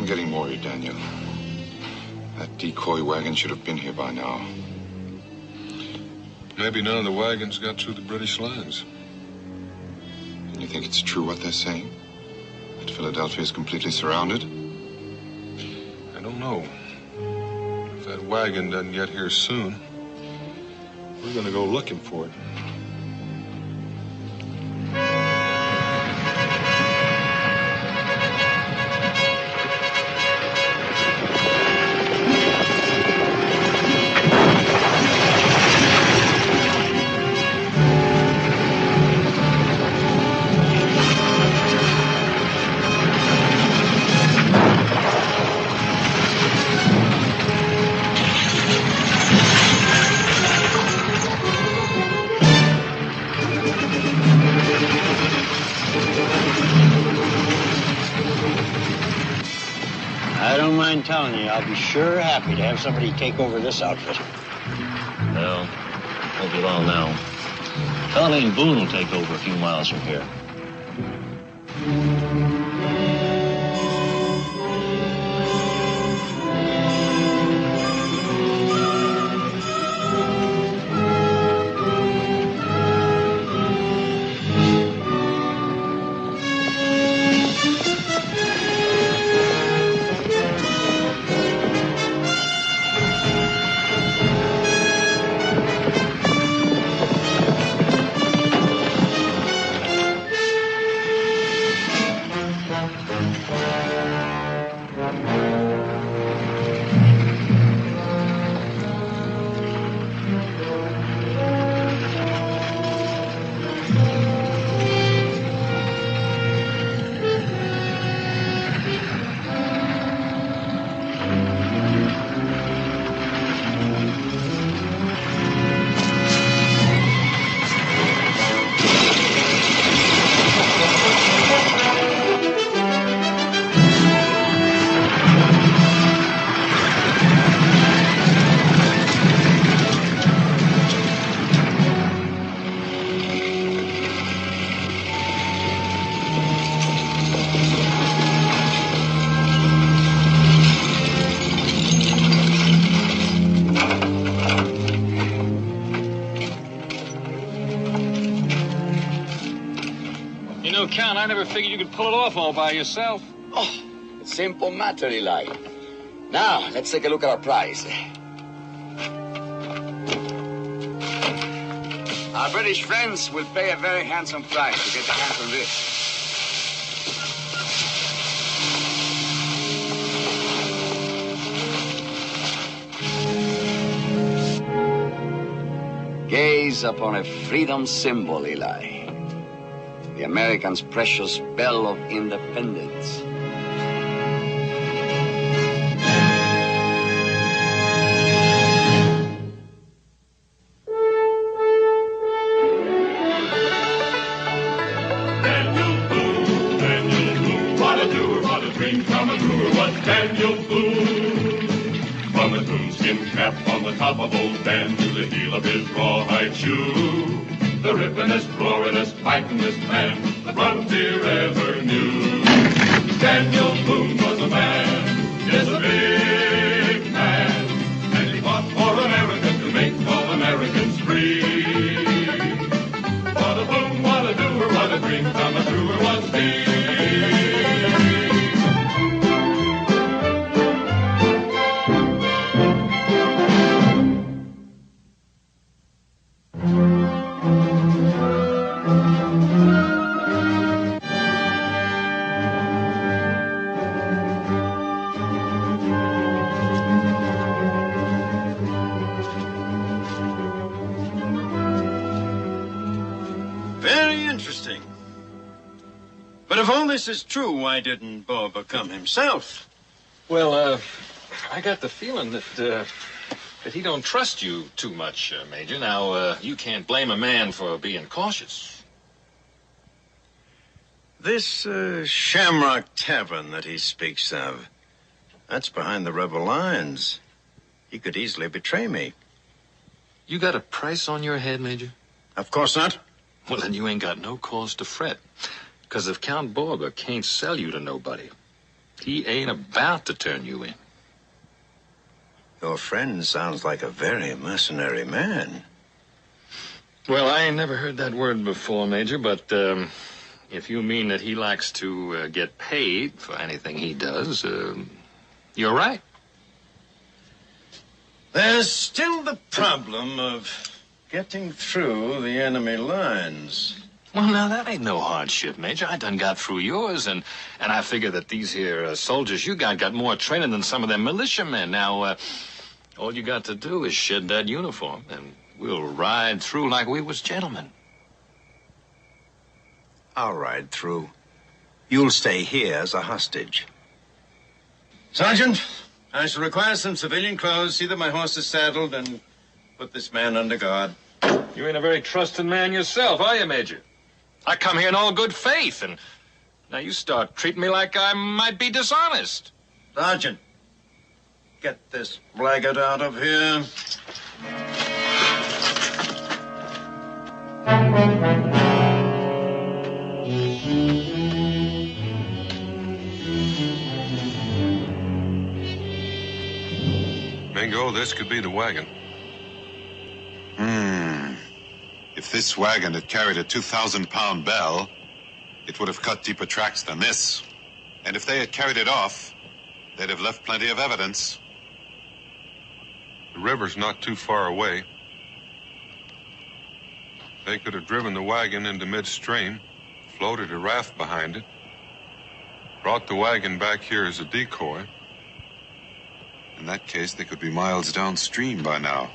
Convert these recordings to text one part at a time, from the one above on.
I'm getting worried, Daniel. That decoy wagon should have been here by now. Maybe none of the wagons got through the British lines. And you think it's true what they're saying? That Philadelphia is completely surrounded? I don't know. If that wagon doesn't get here soon, we're going to go looking for it. I don't mind telling you, I'll be sure happy to have somebody take over this outfit. Well, won't be long now. A fellow named Boone will take over a few miles from here. Count, I never figured you could pull it off all by yourself. Oh, it's a simple matter, Eli. Now, let's take a look at our prize. Our British friends will pay a very handsome price to get their hands on this. Gaze upon a freedom symbol, Eli. The Americans' precious bell of independence. Daniel Boone, what a doer, what a dream come a brewer was Daniel Boone. From the coonskin cap on the top of old Dan to the heel of his rawhide shoe. The rippenest, roaringest, fightingest man the frontier ever knew. Daniel Boone was a man, yes, a big man, and he fought for America to make all Americans free. What a Boone, what a doer, what a dream come a truer was he. Very interesting. But if all this is true, why didn't Boba come himself? Well, I got the feeling that he don't trust you too much, Major. Now, you can't blame a man for being cautious. This Shamrock Tavern that he speaks of, that's behind the rebel lines. He could easily betray me. You got a price on your head, Major? Of course not. Well, then you ain't got no cause to fret. Because if Count Borba can't sell you to nobody, He ain't about to turn you in. Your friend sounds like a very mercenary man. Well, I ain't never heard that word before, Major, but if you mean that he likes to get paid for anything he does, you're right. There's still the problem of getting through the enemy lines. Well, now, that ain't no hardship, Major. I done got through yours, and I figure that these here soldiers you got more training than some of them militiamen. Now, all you got to do is shed that uniform, and we'll ride through like we was gentlemen. I'll ride through. You'll stay here as a hostage. Sergeant, I shall require some civilian clothes, see that my horse is saddled, and put this man under guard. You ain't a very trusting man yourself, are you, Major? I come here in all good faith, and now you start treating me like I might be dishonest. Sergeant, get this blackguard out of here. Mingo, this could be the wagon. If this wagon had carried a 2,000-pound bell, it would have cut deeper tracks than this. And if they had carried it off, they'd have left plenty of evidence. The river's not too far away. They could have driven the wagon into midstream, floated a raft behind it, brought the wagon back here as a decoy. In that case, they could be miles downstream by now.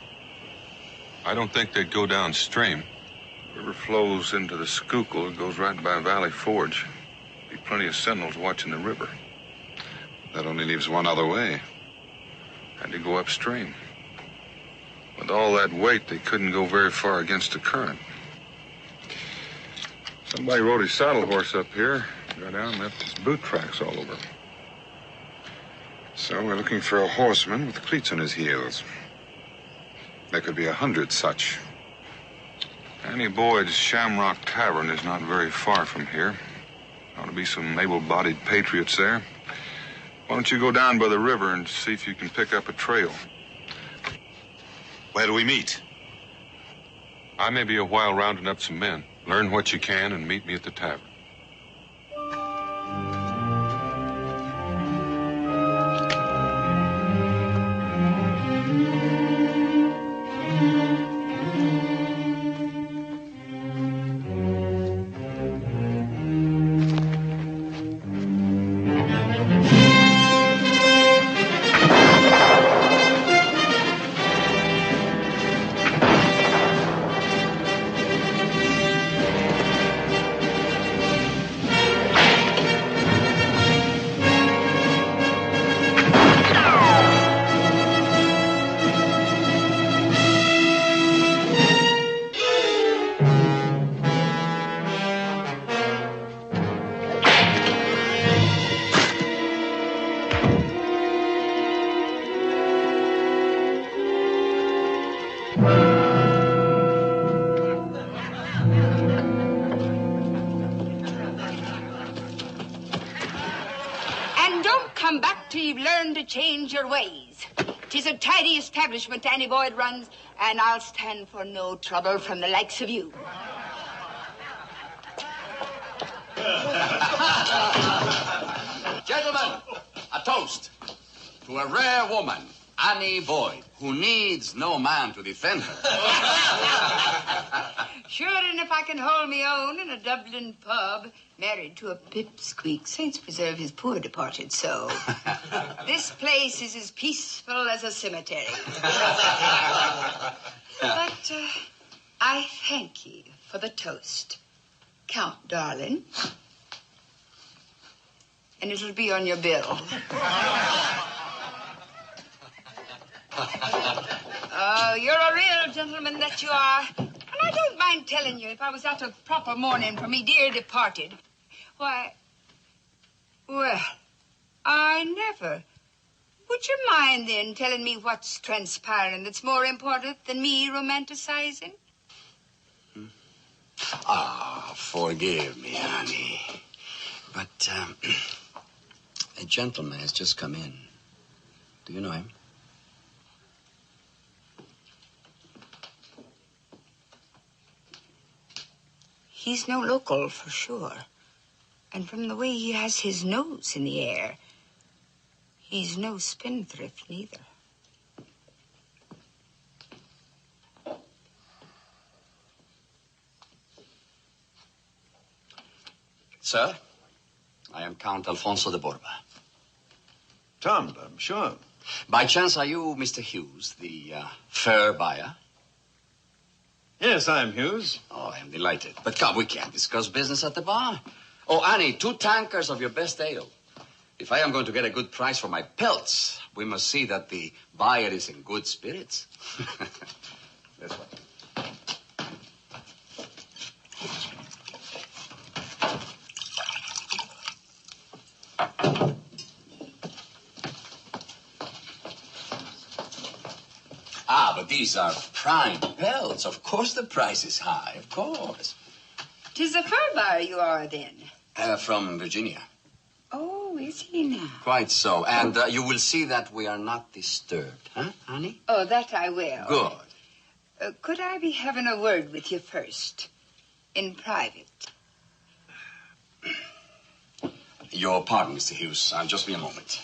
I don't think they'd go downstream. The river flows into the Schuylkill. It goes right by Valley Forge. Be plenty of sentinels watching the river. That only leaves one other way. Had to go upstream. With all that weight, they couldn't go very far against the current. Somebody rode his saddle horse up here, got down and left his boot tracks all over. So we're looking for a horseman with cleats on his heels. There could be 100 such. Annie Boyd's Shamrock Tavern is not very far from here. Ought to be some able-bodied patriots there. Why don't you go down by the river and see if you can pick up a trail? Where do we meet? I may be a while rounding up some men. Learn what you can and meet me at the tavern. Change your ways. 'Tis a tidy establishment Annie Boyd runs, and I'll stand for no trouble from the likes of you. Gentlemen, a toast to a rare woman, Annie Boyd, who needs no man to defend her. Sure, and if I can hold me own in a Dublin pub, married to a pipsqueak, saints preserve his poor departed soul. This place is as peaceful as a cemetery. But I thank ye for the toast. Count, darling. And it'll be on your bill. Oh, you're a real gentleman that you are. And I don't mind telling you, if I was at a proper mourning for me dear departed, why, well, I never. Would you mind, then, telling me what's transpiring that's more important than me romanticizing? Ah, forgive me, Annie. But, gentleman has just come in. Do you know him? He's no local, for sure. And from the way he has his nose in the air, he's no spendthrift, neither. Sir, I am Count Alfonso de Borba. Tom, I'm sure. By chance, are you Mr. Hughes, the fur buyer? Yes, I'm Hughes. Oh, I am delighted. But come, we can't discuss business at the bar. Oh, Annie, 2 tankers of your best ale. If I am going to get a good price for my pelts, we must see that the buyer is in good spirits. This way. Ah, but these are prime pelts. Of course the price is high, of course. 'Tis a fur buyer you are, then? From Virginia. Oh, is he now? Quite so. And you will see that we are not disturbed, huh, honey? Oh, that I will. Good. Could I be having a word with you first? In private? Your pardon, Mr. Hughes. Just be a moment.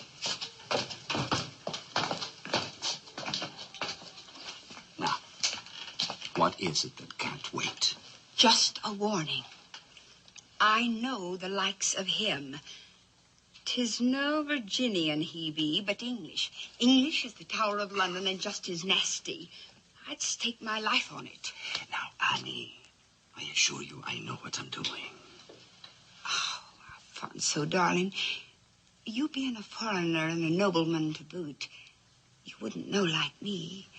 Now, what is it that can't wait? Just a warning. I know the likes of him. 'Tis no Virginian he be, but English. English as the Tower of London and just as nasty. I'd stake my life on it. Now, Annie, I assure you I know what I'm doing. Oh, Alfonso, darling, you being a foreigner and a nobleman to boot, you wouldn't know like me.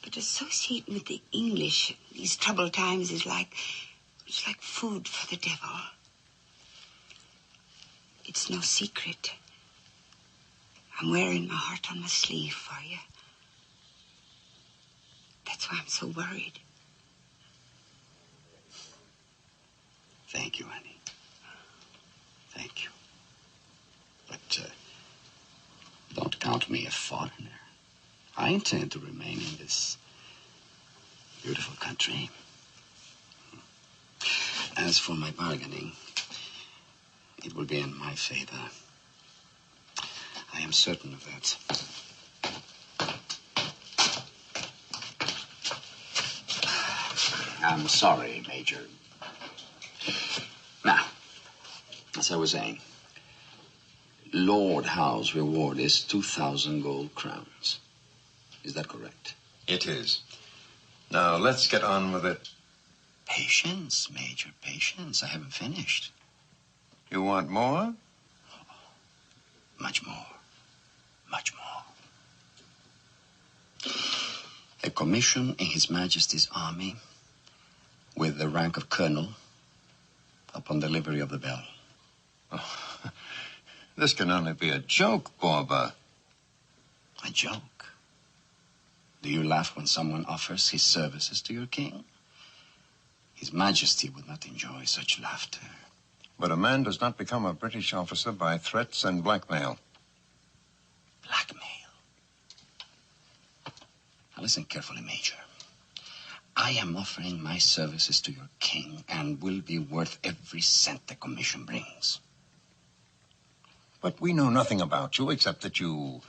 But associating with the English these troubled times is it's like food for the devil. It's no secret. I'm wearing my heart on my sleeve for you. That's why I'm so worried. Thank you, Annie. Thank you. But don't count me a foreigner. I intend to remain in this beautiful country. As for my bargaining, it will be in my favor. I am certain of that. I'm sorry, Major. Now, as I was saying, Lord Howe's reward is 2,000 gold crowns. Is that correct? It is. Now, let's get on with it. Patience, Major, patience. I haven't finished. You want more? Much more. Much more. A commission in His Majesty's army with the rank of colonel upon delivery of the bell. Oh, this can only be a joke, Borba. A joke? Do you laugh when someone offers his services to your king? His Majesty would not enjoy such laughter. But a man does not become a British officer by threats and blackmail. Blackmail? Now listen carefully, Major. I am offering my services to your king and will be worth every cent the commission brings. But we know nothing about you except that you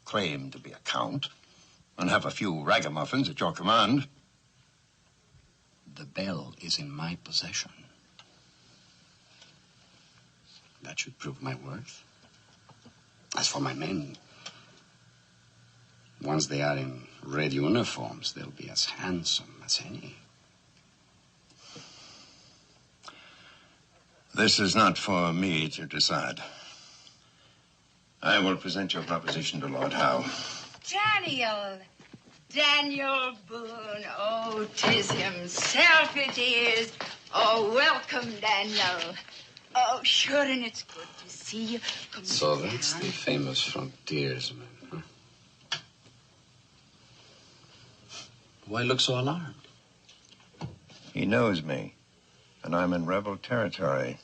claim to be a count and have a few ragamuffins at your command. The bell is in my possession. That should prove my worth. As for my men, once they are in red uniforms, they'll be as handsome as any. This is not for me to decide. I will present your proposition to Lord Howe. Daniel Boone. Oh, 'tis himself it is. Oh, welcome, Daniel. Oh, sure, and it's good to see you. Come So down. that's the famous frontiersman, huh? Why look so alarmed? He knows me, and I'm in rebel territory.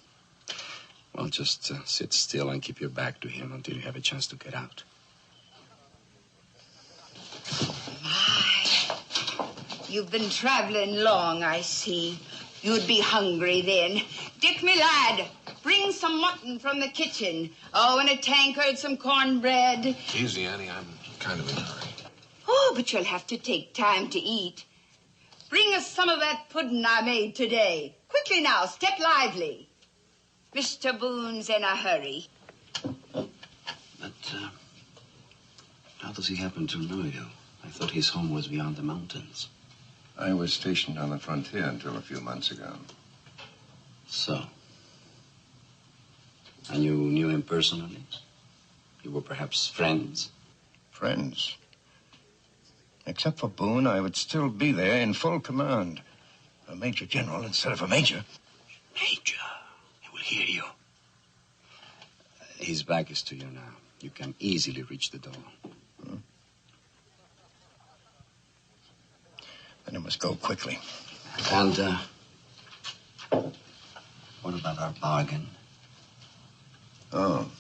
Well, just sit still and keep your back to him until you have a chance to get out. My, you've been traveling long, I see. You'd be hungry then. Dick, me lad, bring some mutton from the kitchen. Oh, and a tankard, some cornbread. Easy, Annie. I'm kind of in a hurry. Oh, but you'll have to take time to eat. Bring us some of that pudding I made today. Quickly now, step lively. Mr. Boone's in a hurry. But, how does he happen to know you? I thought his home was beyond the mountains. I was stationed on the frontier until a few months ago. So? And you knew him personally? You were perhaps friends? Friends? Except for Boone, I would still be there in full command. A major general instead of a major. Major, he will hear you. His back is to you now. You can easily reach the door. Then I must go quickly. And, what about our bargain? Oh.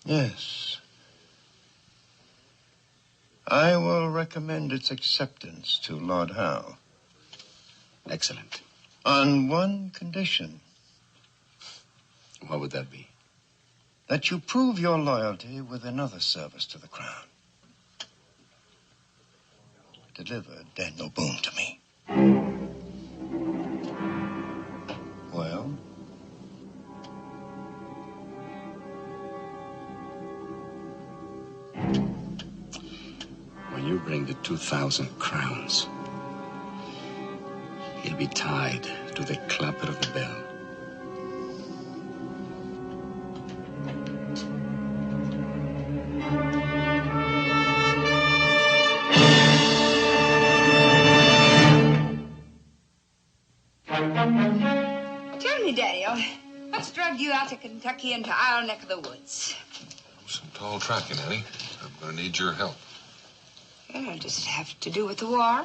Yes. I will recommend its acceptance to Lord Howe. Excellent. On one condition. What would that be? That you prove your loyalty with another service to the crown. Deliver Daniel Boone to me. Well? When you bring the 2,000 crowns, he'll be tied to the clapper of the bell. Tell me, Daniel, what's drugged you out to Kentucky into our neck of the woods? Some tall tracking, Annie. I'm going to need your help. Well, does it have to do with the war?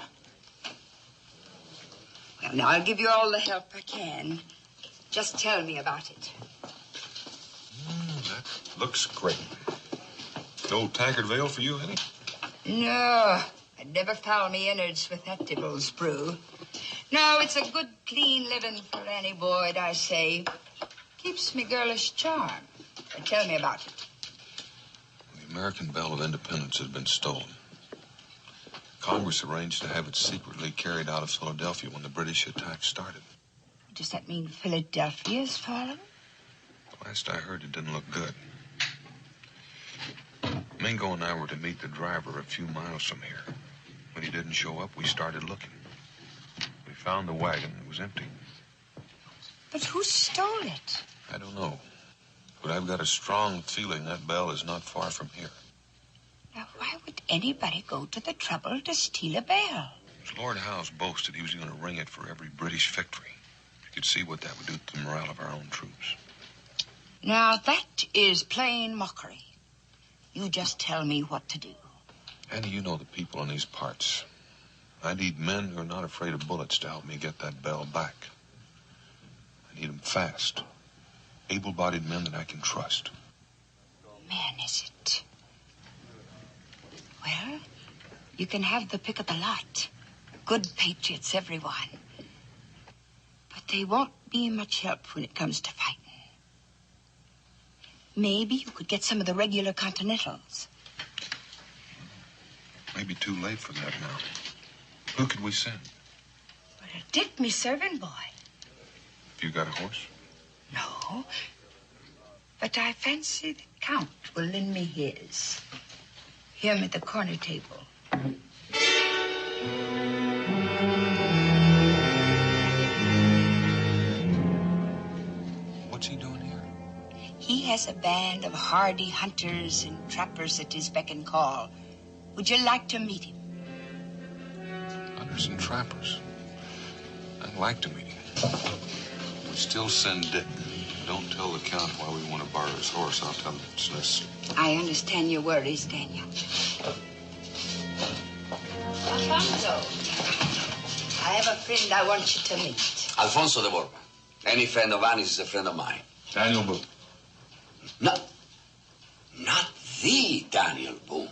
Well, now, I'll give you all the help I can. Just tell me about it. That looks great. No tankard veil for you, Annie? No, I'd never foul me innards with that devil's brew. No, it's a good, clean living for any Boyd, I say. Keeps me girlish charm. But tell me about it. The American Bell of Independence has been stolen. Congress arranged to have it secretly carried out of Philadelphia when the British attack started. Does that mean Philadelphia's fallen? Last I heard, it didn't look good. Mingo and I were to meet the driver a few miles from here. When he didn't show up, we started looking. We found the wagon. It was empty. But who stole it? I don't know. But I've got a strong feeling that bell is not far from here. Now, why would anybody go to the trouble to steal a bell? Lord Howe's boasted he was going to ring it for every British victory. You could see what that would do to the morale of our own troops. Now, that is plain mockery. You just tell me what to do. Annie, you know the people in these parts. I need men who are not afraid of bullets to help me get that bell back. I need them fast. Able-bodied men that I can trust. Men, is it? Well, you can have the pick of the lot. Good patriots, everyone. But they won't be much help when it comes to fighting. Maybe you could get some of the regular Continentals. Maybe too late for that now. Who could we send? Well, Dick, me servant boy. Have you got a horse? No. But I fancy the Count will lend me his. Him at the corner table. What's he doing here? He has a band of hardy hunters and trappers at his beck and call. Would you like to meet him? Hunters and trappers. I'd like to meet him. We still send Dick. Don't tell the Count why we want to borrow his horse. I'll tell him it's necessary. I understand your worries, Daniel. Alfonso, I have a friend I want you to meet. Alfonso de Borba. Any friend of Annie's is a friend of mine. Daniel Boone. Not the Daniel Boone.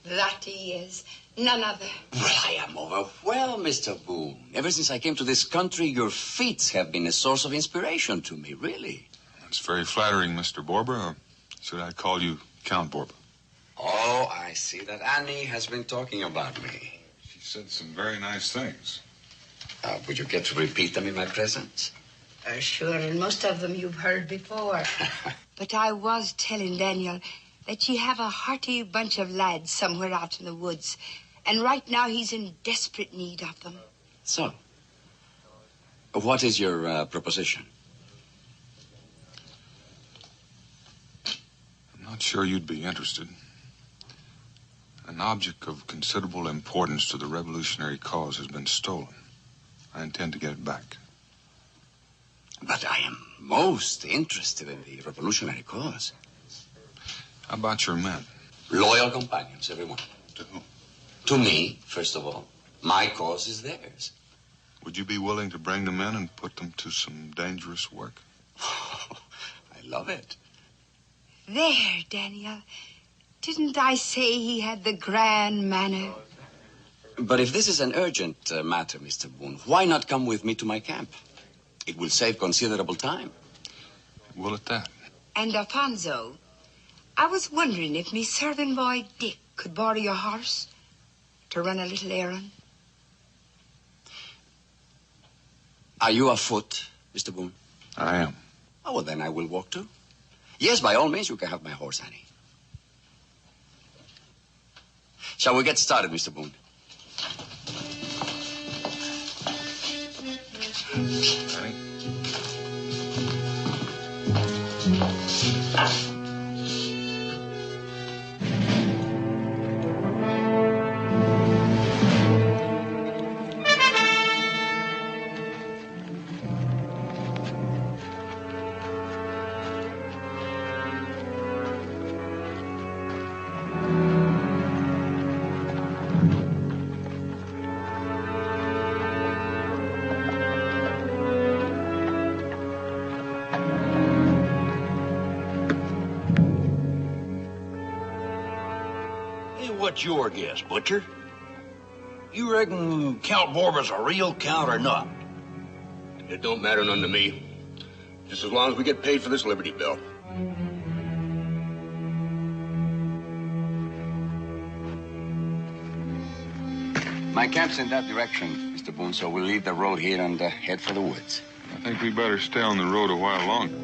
That he is. None other. Well, I am overwhelmed, Mr. Boone. Ever since I came to this country, your feats have been a source of inspiration to me, really. That's very flattering, Mr. Borba. Or should I call you Count Borba? Oh, I see that Annie has been talking about me. She said some very nice things. Would you care to repeat them in my presence? Sure, and most of them you've heard before. But I was telling Daniel that you have a hearty bunch of lads somewhere out in the woods. And right now he's in desperate need of them. So, what is your proposition? I'm not sure you'd be interested. An object of considerable importance to the revolutionary cause has been stolen. I intend to get it back. But I am most interested in the revolutionary cause. How about your men? Loyal companions, everyone. To whom? To me, first of all. My cause is theirs. Would you be willing to bring them in and put them to some dangerous work? I love it. There, Daniel. Didn't I say he had the grand manner? But if this is an urgent matter, Mr. Boone, why not come with me to my camp? It will save considerable time. Will at that. And Alfonso, I was wondering if me servant boy Dick could borrow your horse to run a little errand. Are you afoot, Mr. Boone? I am. Oh, well, then I will walk too. Yes, by all means, you can have my horse, Annie. Shall we get started, Mr. Boone? Annie? What's your guess, Butcher? You reckon Count Borba's a real count or not? It don't matter none to me. Just as long as we get paid for this Liberty Bell. My camp's in that direction, Mr. Boone, so we'll leave the road here and head for the woods. I think we better stay on the road a while longer.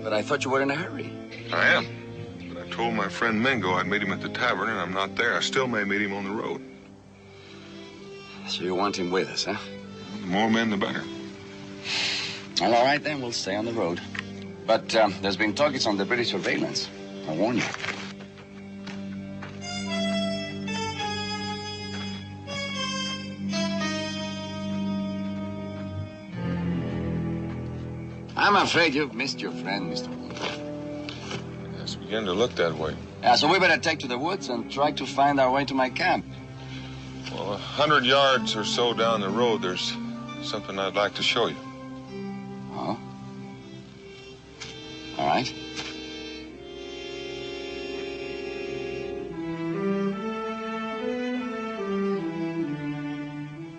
But I thought you were in a hurry. I am. But I told my friend Mingo I'd meet him at the tavern, and I'm not there. I still may meet him on the road. So you want him with us, huh? The more men, the better. Well, all right, then. We'll stay on the road. But there's been targets on the British surveillance. I warn you. I'm afraid you've missed your friend, Mr. Boone. It's beginning to look that way. Yeah, so we better take to the woods and try to find our way to my camp. Well, 100 yards or so down the road, there's something I'd like to show you. Oh? All right.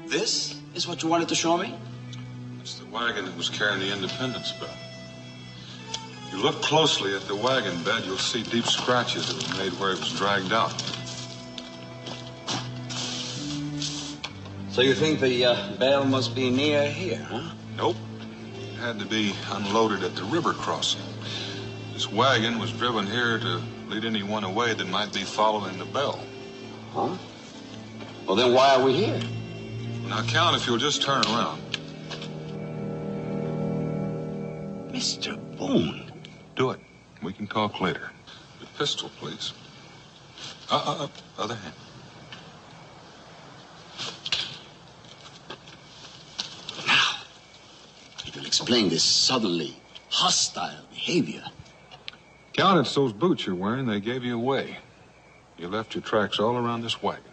This is what you wanted to show me? It's the wagon that was carrying the Independence Bell. If you look closely at the wagon bed, you'll see deep scratches that were made where it was dragged out. So you think the bell must be near here, huh? Nope. It had to be unloaded at the river crossing. This wagon was driven here to lead anyone away that might be following the bell. Huh? Well, then why are we here? Now, Count, if you'll just turn around. Mr. Boone. Do it. We can talk later. The pistol, please. Other hand. Now, it will explain this suddenly hostile behavior. Count, it's those boots you're wearing. They gave you away. You left your tracks all around this wagon.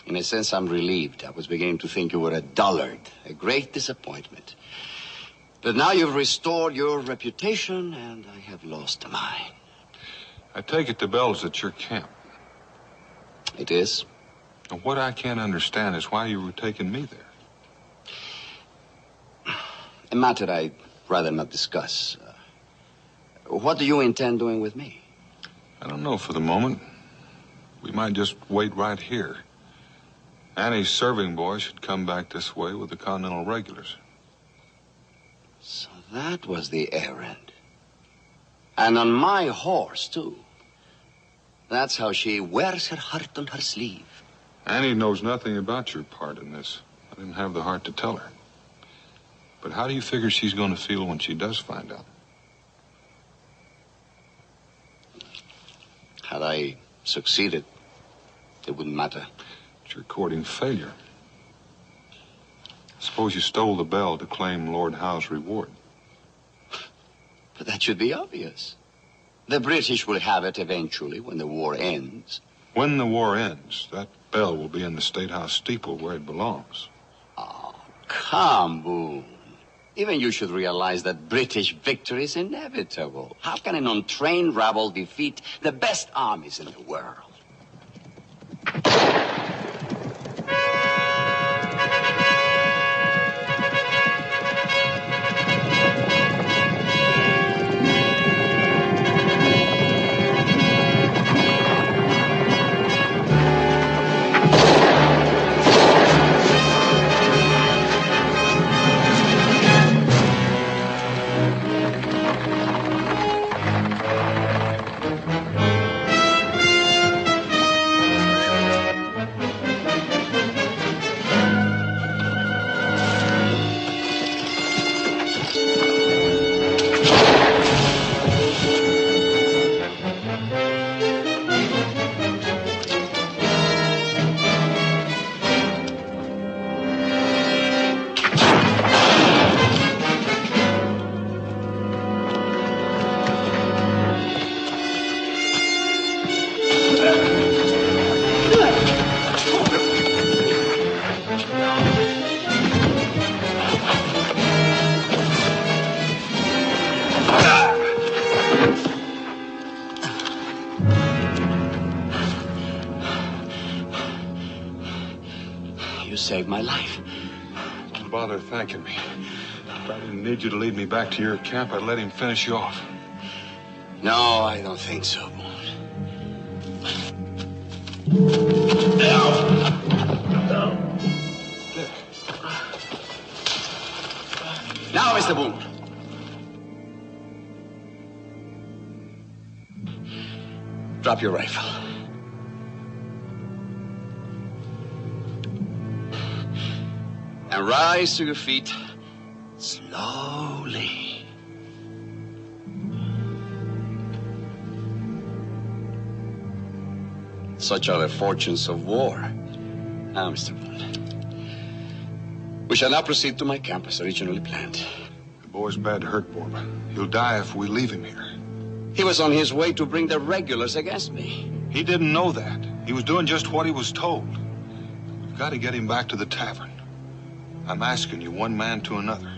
In a sense, I'm relieved. I was beginning to think you were a dullard, a great disappointment. But now you've restored your reputation, and I have lost mine. I take it the bell's at your camp. It is. And what I can't understand is why you were taking me there. A matter I'd rather not discuss. What do you intend doing with me? I don't know for the moment. We might just wait right here. Annie's serving boy should come back this way with the Continental regulars. So that was the errand. And on my horse, too. That's how she wears her heart on her sleeve. Annie knows nothing about your part in this. I didn't have the heart to tell her. But how do you figure she's going to feel when she does find out? Had I succeeded, it wouldn't matter. It's your courting failure. Suppose you stole the bell to claim Lord Howe's reward. But that should be obvious. The British will have it eventually when the war ends. When the war ends, that bell will be in the State House steeple where it belongs. Oh, come, Boone. Even you should realize that British victory is inevitable. How can an untrained rabble defeat the best armies in the world? You saved my life. Don't bother thanking me. If I didn't need you to lead me back to your camp, I'd let him finish you off. No, I don't think so, Boone. Dick. Now, Mr. Boone. Drop your rifle. And rise to your feet slowly. Such are the fortunes of war. Now, Mr. Boone, we shall now proceed to my camp as originally planned. The boy's bad hurt, Borba. He'll die if we leave him here. He was on his way to bring the regulars against me. He didn't know that. He was doing just what he was told. We've got to get him back to the tavern. I'm asking you, one man to another.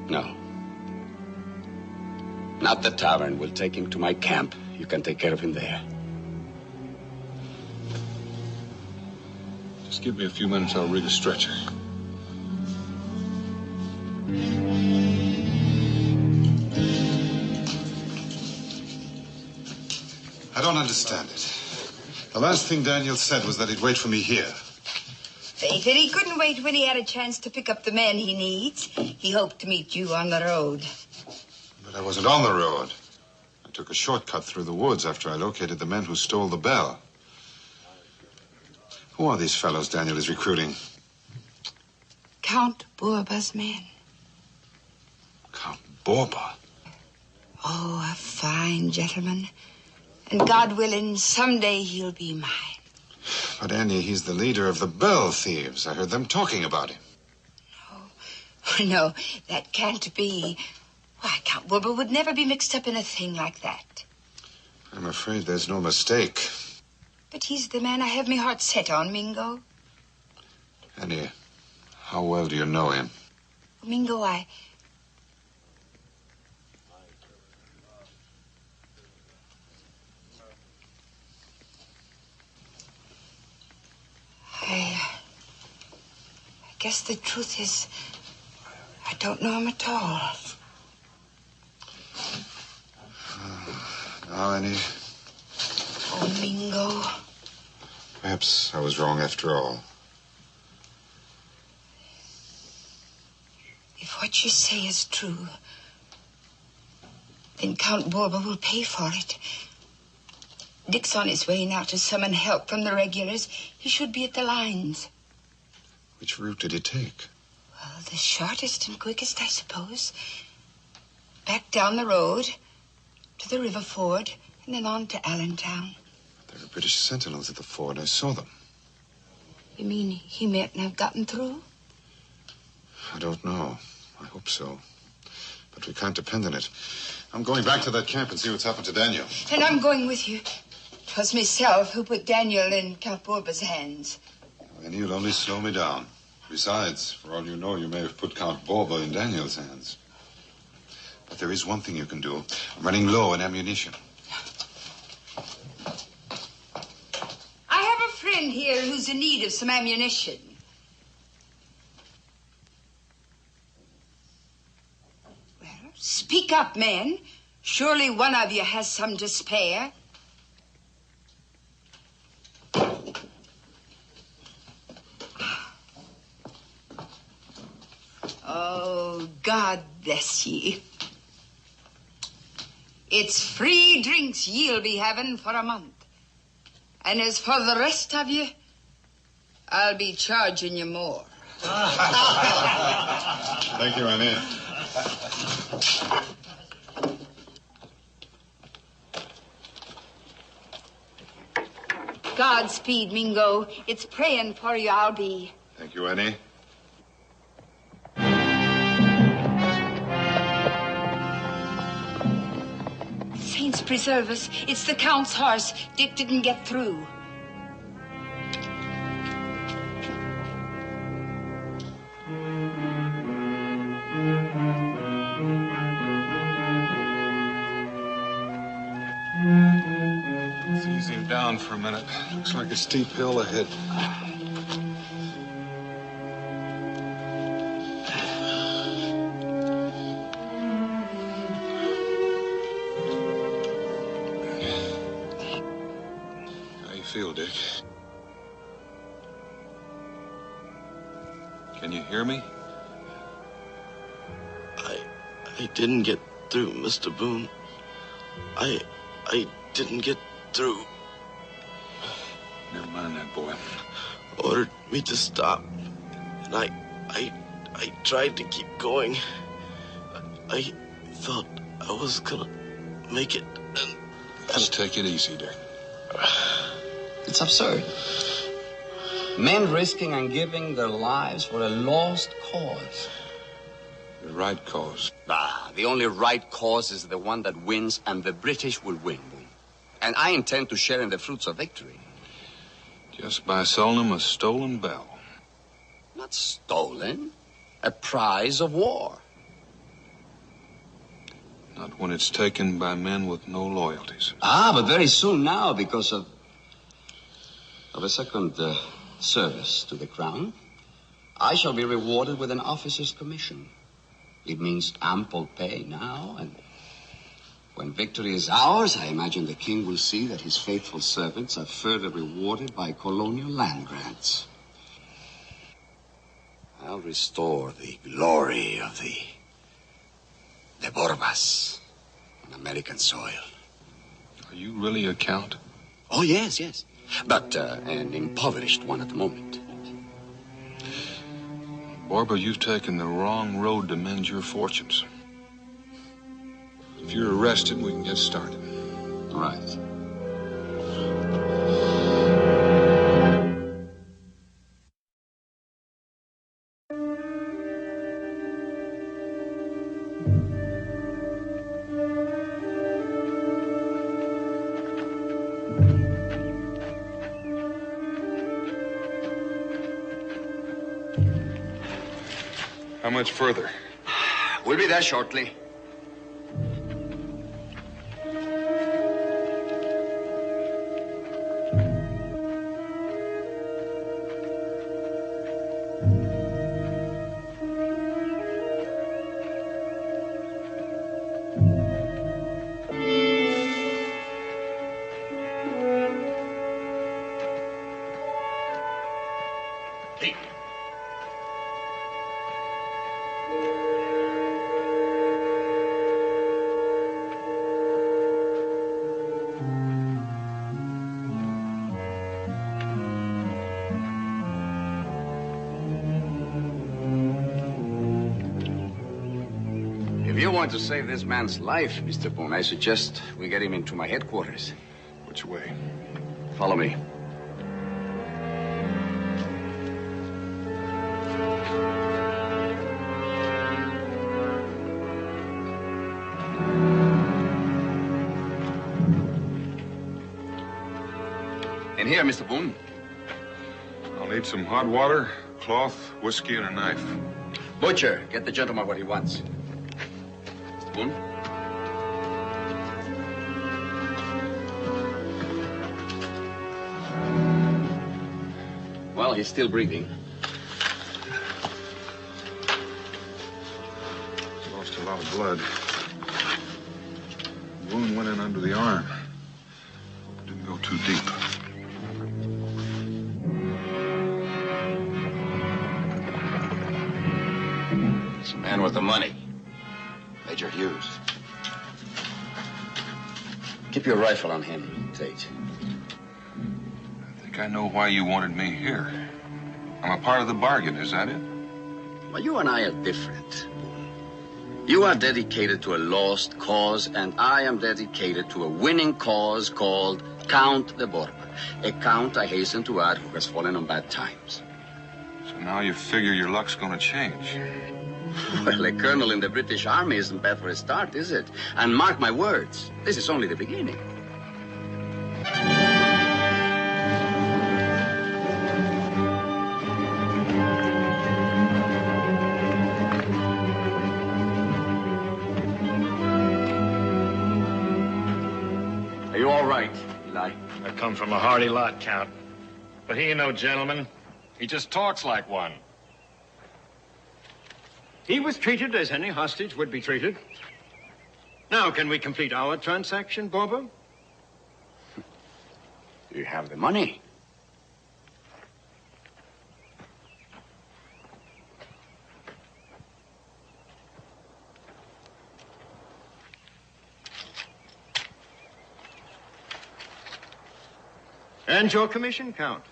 No. Not the tavern. We'll take him to my camp. You can take care of him there. Just give me a few minutes, I'll read a stretcher. I don't understand it. The last thing Daniel said was that he'd wait for me here. Faith, and he couldn't wait when he had a chance to pick up the men he needs. He hoped to meet you on the road. But I wasn't on the road. I took a shortcut through the woods after I located the men who stole the bell. Who are these fellows Daniel is recruiting? Count Borba's men. Count Borba? Oh, a fine gentleman. And God willing, someday he'll be mine. But Annie, he's the leader of the bell thieves. I heard them talking about him. No, that can't be. Why, Count Borba would never be mixed up in a thing like that. I'm afraid there's no mistake. But he's the man I have my heart set on, Mingo. Annie, how well do you know him? Mingo, I guess the truth is, I don't know him at all. Now, Annie, Oh, Mingo. perhaps I was wrong after all. If what you say is true, then Count Borba will pay for it. Dick's on his way now to summon help from the regulars. He should be at the lines. Which route did he take? Well, the shortest and quickest, I suppose. Back down the road to the river ford and then on to Allentown. There were British sentinels at the ford. I saw them. You mean he mayn't have gotten through? I don't know. I hope so. But we can't depend on it. I'm going back to that camp and see what's happened to Daniel. And I'm going with you. 'Twas myself who put Daniel in Count Borba's hands. And you'll only slow me down. Besides, for all you know, you may have put Count Borba in Daniel's hands. But there is one thing you can do. I'm running low on ammunition. I have a friend here who's in need of some ammunition. Well, speak up, men. Surely one of you has some to spare. Oh, God bless ye. It's free drinks ye'll be having for a month. And as for the rest of you, I'll be charging you more. Thank you, Annie. Godspeed, Mingo. It's praying for you I'll be. Thank you, Annie. Saints preserve us. It's the Count's horse. Dick didn't get through. Let's ease him down for a minute. Looks like a steep hill ahead. How you feel, Dick? Can you hear me? I didn't get through, Mr. Boone. I didn't get through. Never mind that, boy. Ordered me to stop. And I tried to keep going. I thought I was gonna make it. And Just take it easy, Dick. It's absurd. Men risking and giving their lives for a lost cause. The right cause. The only right cause is the one that wins, and the British will win. And I intend to share in the fruits of victory. Just by selling them a stolen bell. Not stolen. A prize of war. Not when it's taken by men with no loyalties. But very soon now, because of a second service to the crown, I shall be rewarded with an officer's commission. It means ample pay now, and when victory is ours, I imagine the king will see that his faithful servants are further rewarded by colonial land grants. I'll restore the glory of the Borbas on American soil. Are you really a count? Oh, yes, yes. But an impoverished one at the moment. Borba, you've taken the wrong road to mend your fortunes. If you're arrested, we can get started. All right. How much further? We'll be there shortly. If you want to save this man's life, Mr. Boone, I suggest we get him into my headquarters. Which way? Follow me. In here, Mr. Boone. I'll need some hot water, cloth, whiskey, and a knife. Butcher, get the gentleman what he wants. Mr. Boone? Well, he's still breathing. He's lost a lot of blood. Wound went in under the arm. Didn't go too deep. It's the man with the money. Major Hughes. Keep your rifle on him, Tate. I think I know why you wanted me here. I'm a part of the bargain, is that it? Well, you and I are different. You are dedicated to a lost cause, and I am dedicated to a winning cause called Count de Borba. A count, I hasten to add, who has fallen on bad times. So now you figure your luck's gonna change. Well, a colonel in the British Army isn't bad for a start, is it? And mark my words, this is only the beginning. Are you all right, Eli? I come from a hardy lot, Count. But he ain't no gentleman. He just talks like one. He was treated as any hostage would be treated. Now, can we complete our transaction, Borba? You have the money. And your commission, Count.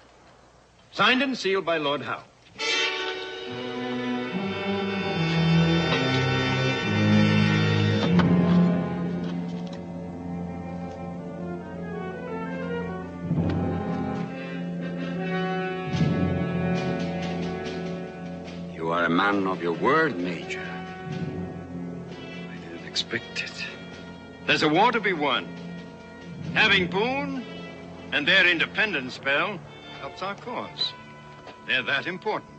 Signed and sealed by Lord Howe. You are a man of your word, Major. I didn't expect it. There's a war to be won. Having Boone and their independence spell helps our cause. They're that important.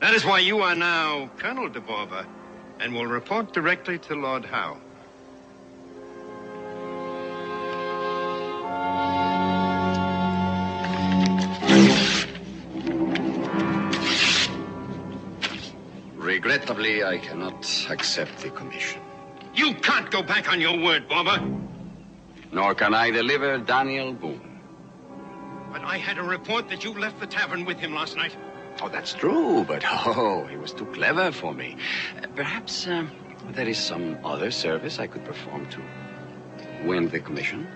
That is why you are now Colonel de Borba and will report directly to Lord Howe. Regrettably, I cannot accept the commission. You can't go back on your word, Borba. Nor can I deliver Daniel Boone. But I had a report that you left the tavern with him last night. Oh, that's true, but he was too clever for me. Perhaps there is some other service I could perform to win the commission.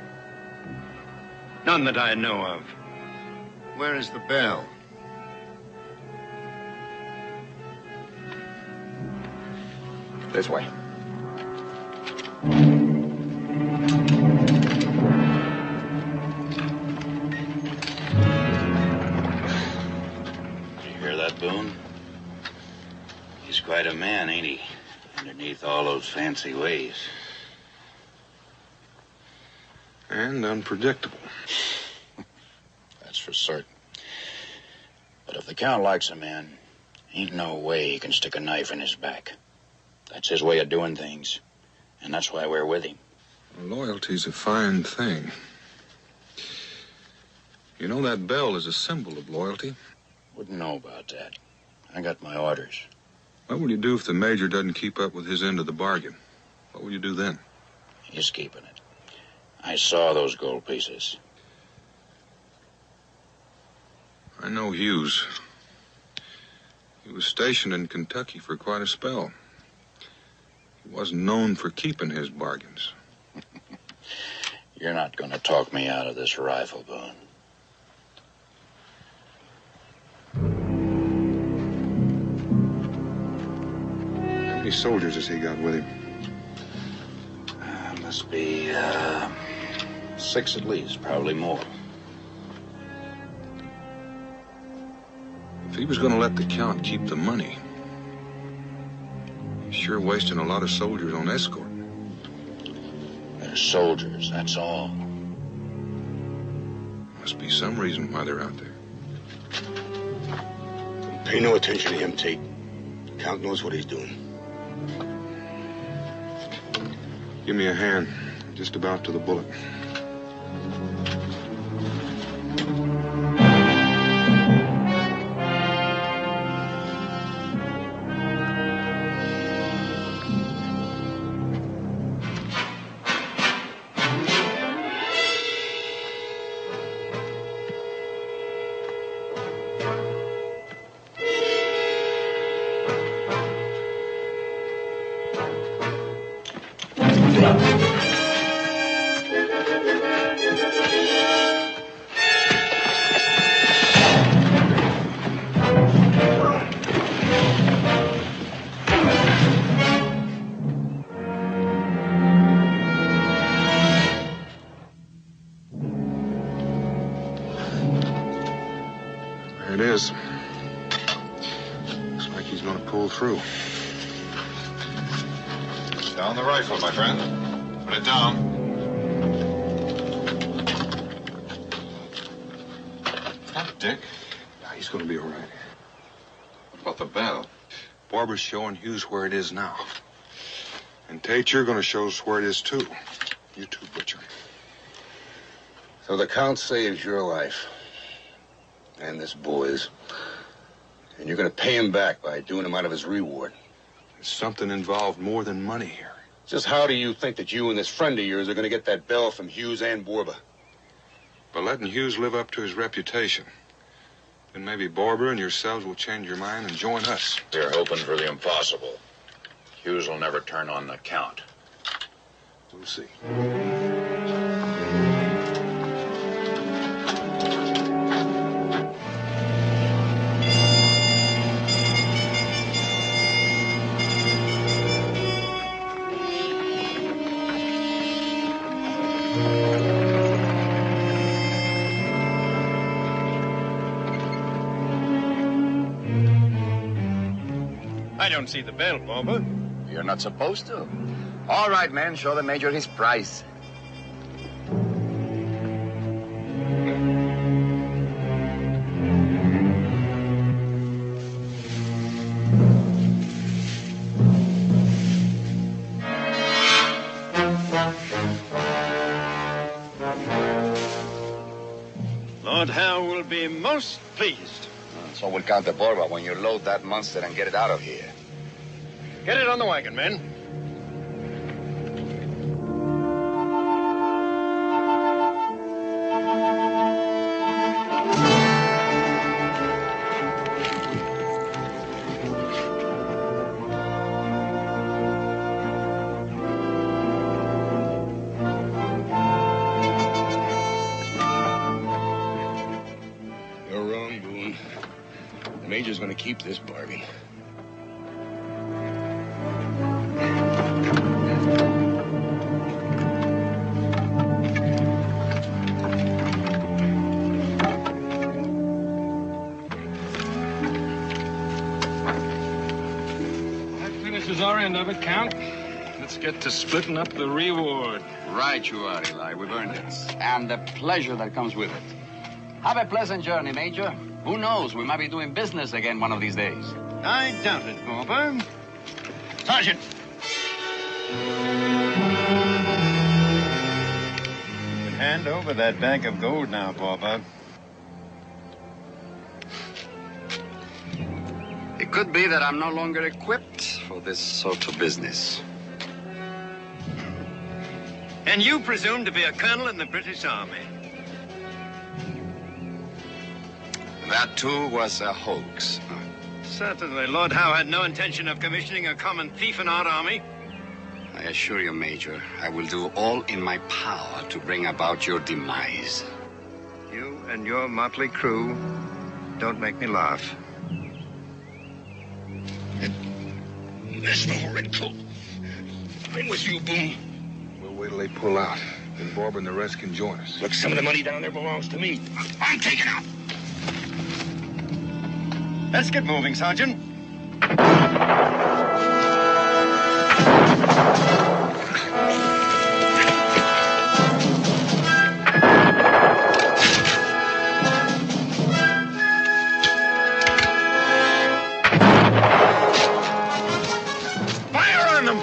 None that I know of. Where is the bell? This way. Boone. He's quite a man, ain't he? Underneath all those fancy ways. And unpredictable. That's for certain. But if the Count likes a man, Ain't no way he can stick a knife in his back. That's his way of doing things. And that's why we're with him. Loyalty's a fine thing. You know, that bell is a symbol of loyalty. Wouldn't know about that. I got my orders. What will you do if the major doesn't keep up with his end of the bargain? What will you do then? He's keeping it. I saw those gold pieces. I know Hughes. He was stationed in Kentucky for quite a spell. He wasn't known for keeping his bargains. You're not going to talk me out of this rifle, Boone. How many soldiers has he got with him? Must be 6 at least, probably more. If he was going to let the Count keep the money, he's sure wasting a lot of soldiers on escort. They're soldiers, that's all. Must be some reason why they're out there. Pay no attention to him, Tate. Count knows what he's doing. Give me a hand. Just about to the bullet. There it is. Looks like he's gonna pull through. Down the rifle, my friend. Put it down. Dick? Yeah, he's gonna be all right. What about the bell? Barbara's showing Hughes where it is now. And Tate, you're gonna show us where it is too. You too, Butcher. So the Count saves your life. And this boy's. And you're gonna pay him back by doing him out of his reward. There's something involved more than money here. Just how do you think that you and this friend of yours are gonna get that bell from Hughes and Borba? By letting Hughes live up to his reputation. Then maybe Barbara and yourselves will change your mind and join us. You're hoping for the impossible. Hughes will never turn on the Count. We'll see. I don't see the bell, Borba. You're not supposed to. All right, men, show the major his price. Lord Howe will be most pleased. So we'll count the Borba when you load that monster and get it out of here. Get it on the wagon, men. You're wrong, Boone. The Major's gonna keep this bargain. That finishes our end of it, Count. Let's get to splitting up the reward. Right you are, Eli. We've earned it. And the pleasure that comes with it. Have a pleasant journey, Major. Who knows? We might be doing business again one of these days. I doubt it, Borba. Sergeant! You can hand over that bag of gold now, Borba. It could be that I'm no longer equipped for this sort of business. And you presume to be a colonel in the British Army? That, too, was a hoax. Certainly. Lord Howe had no intention of commissioning a common thief in our army. I assure you, Major, I will do all in my power to bring about your demise. You and your motley crew don't make me laugh. There's no red coat. I'm with you, Boone. We'll wait till they pull out. Then Bob and the rest can join us. Look, some of the money down there belongs to me. I'm taking out. Let's get moving, Sergeant. Fire on them!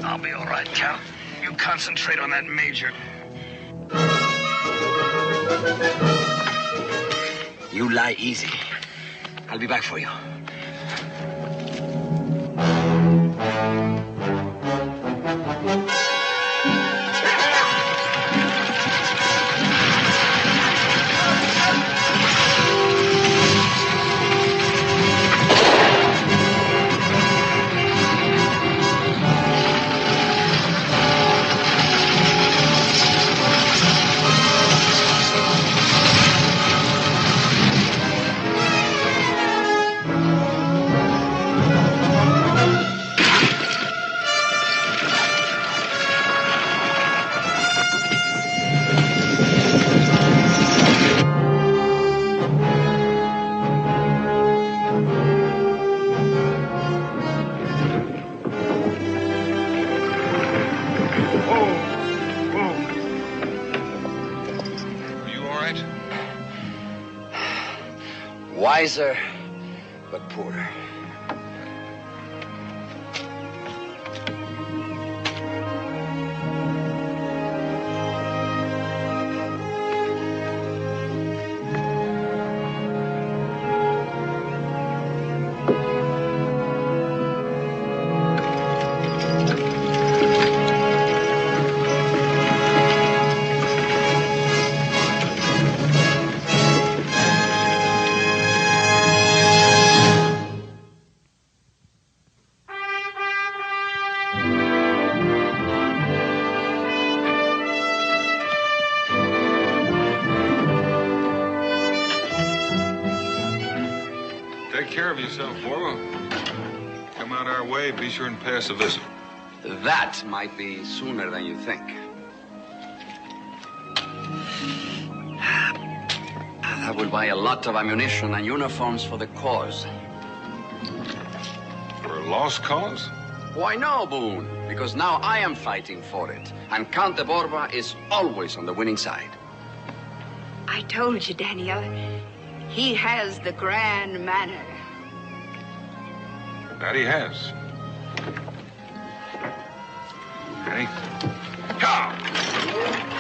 I'll be all right, Cal. You concentrate on that major. You lie easy. I'll be back for you. Are you all right? Wiser, but poorer. Take care of yourself, Borba. Come out our way, be sure and pass a visit. That might be sooner than you think. That will buy a lot of ammunition and uniforms for the cause. For a lost cause? Why no, Boone? Because now I am fighting for it. And Count de Borba is always on the winning side. I told you, Daniel. He has the grand manner. That he has. Danny? Come!